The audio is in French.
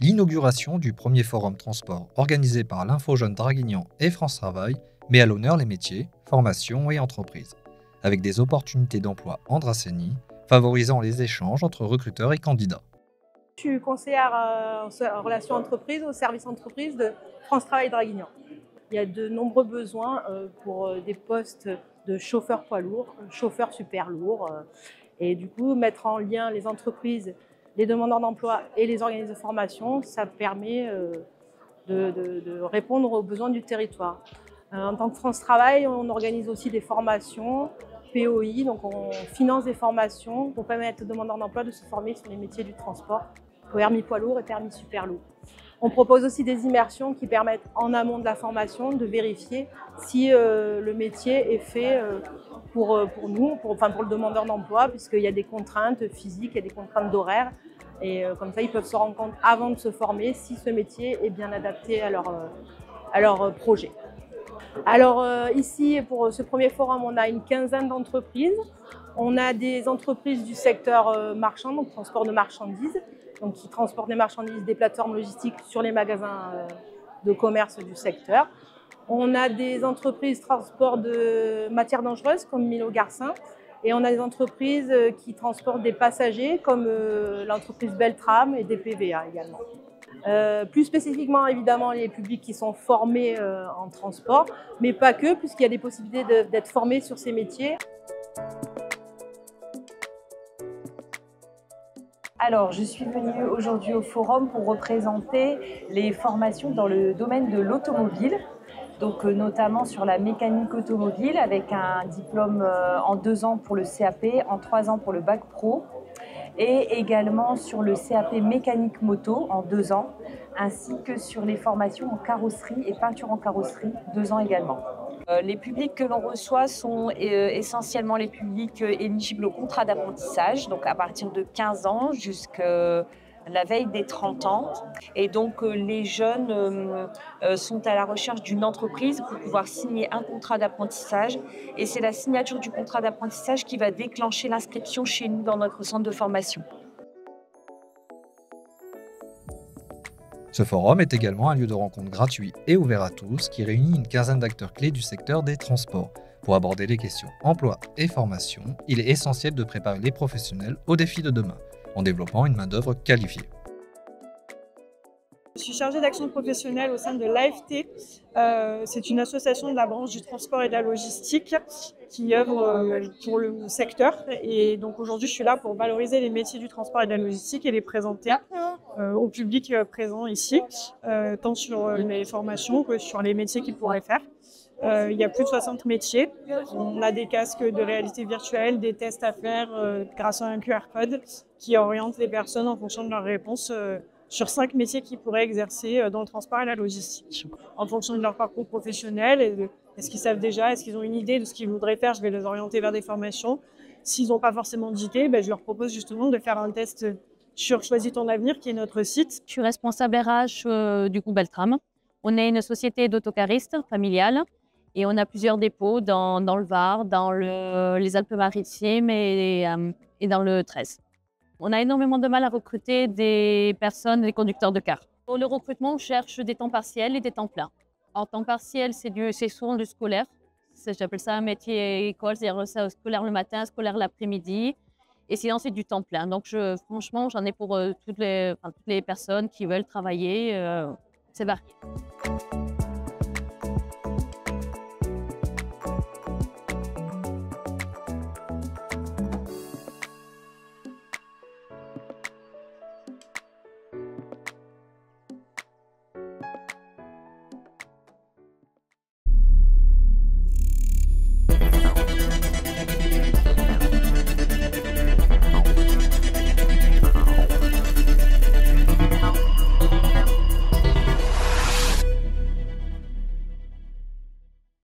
L'inauguration du premier forum transport organisé par l'Info Jeune Draguignan et France Travail met à l'honneur les métiers, formations et entreprises, avec des opportunités d'emploi en Dracénie, favorisant les échanges entre recruteurs et candidats. Je suis conseillère en relations entreprises au service entreprise de France Travail Draguignan. Il y a de nombreux besoins pour des postes de chauffeurs poids lourds, chauffeurs super lourds. Et du coup, mettre en lien les entreprises, les demandeurs d'emploi et les organismes de formation, ça permet de répondre aux besoins du territoire. En tant que France Travail, on organise aussi des formations POI, donc on finance des formations pour permettre aux demandeurs d'emploi de se former sur les métiers du transport, permis poids lourd et permis super lourd. On propose aussi des immersions qui permettent en amont de la formation de vérifier si le métier est fait pour nous, pour le demandeur d'emploi, puisqu'il y a des contraintes physiques, il y a des contraintes d'horaire. Et comme ça, ils peuvent se rendre compte avant de se former si ce métier est bien adapté à leur projet. Alors ici, pour ce premier forum, on a une quinzaine d'entreprises. On a des entreprises du secteur marchand, donc transport de marchandises, donc qui transportent des marchandises des plateformes logistiques sur les magasins de commerce du secteur. On a des entreprises transport de matières dangereuses comme Milo Garcin. Et on a des entreprises qui transportent des passagers comme l'entreprise Beltram et des PVA également. Plus spécifiquement, évidemment, les publics qui sont formés en transport, mais pas que, puisqu'il y a des possibilités d'être formés sur ces métiers. Alors, je suis venue aujourd'hui au forum pour représenter les formations dans le domaine de l'automobile, donc notamment sur la mécanique automobile avec un diplôme en 2 ans pour le CAP, en 3 ans pour le bac pro, et également sur le CAP mécanique moto en 2 ans, ainsi que sur les formations en carrosserie et peinture en carrosserie, 2 ans également. Les publics que l'on reçoit sont essentiellement les publics éligibles au contrat d'apprentissage, donc à partir de 15 ans jusqu'à la veille des 30 ans. Et donc les jeunes sont à la recherche d'une entreprise pour pouvoir signer un contrat d'apprentissage. Et c'est la signature du contrat d'apprentissage qui va déclencher l'inscription chez nous dans notre centre de formation. Ce forum est également un lieu de rencontre gratuit et ouvert à tous qui réunit une quinzaine d'acteurs clés du secteur des transports. Pour aborder les questions emploi et formation, il est essentiel de préparer les professionnels aux défis de demain, en développant une main-d'œuvre qualifiée. Je suis chargée d'action professionnelle au sein de l'AFT. C'est une association de la branche du transport et de la logistique qui œuvre pour le secteur. Et donc aujourd'hui, je suis là pour valoriser les métiers du transport et de la logistique et les présenter au public présent ici, tant sur les formations que sur les métiers qu'ils pourraient faire. Il y a plus de 60 métiers. On a des casques de réalité virtuelle, des tests à faire grâce à un QR code qui oriente les personnes en fonction de leurs réponses sur 5 métiers qu'ils pourraient exercer dans le transport et la logistique. En fonction de leur parcours professionnel, est-ce qu'ils savent déjà, est-ce qu'ils ont une idée de ce qu'ils voudraient faire, je vais les orienter vers des formations. S'ils n'ont pas forcément d'idée, je leur propose justement de faire un test sur Choisis ton avenir, qui est notre site. Je suis responsable RH du groupe Beltram. On est une société d'autocaristes familiale et on a plusieurs dépôts dans le Var, dans les Alpes-Maritimes et dans le 13. On a énormément de mal à recruter des personnes, des conducteurs de car. Pour le recrutement, on cherche des temps partiels et des temps pleins. En temps partiel, c'est souvent du scolaire. J'appelle ça un métier école, c'est-à-dire scolaire le matin, scolaire l'après-midi. Et sinon, c'est du temps plein. Donc, franchement, j'en ai pour toutes les personnes qui veulent travailler. C'est varié.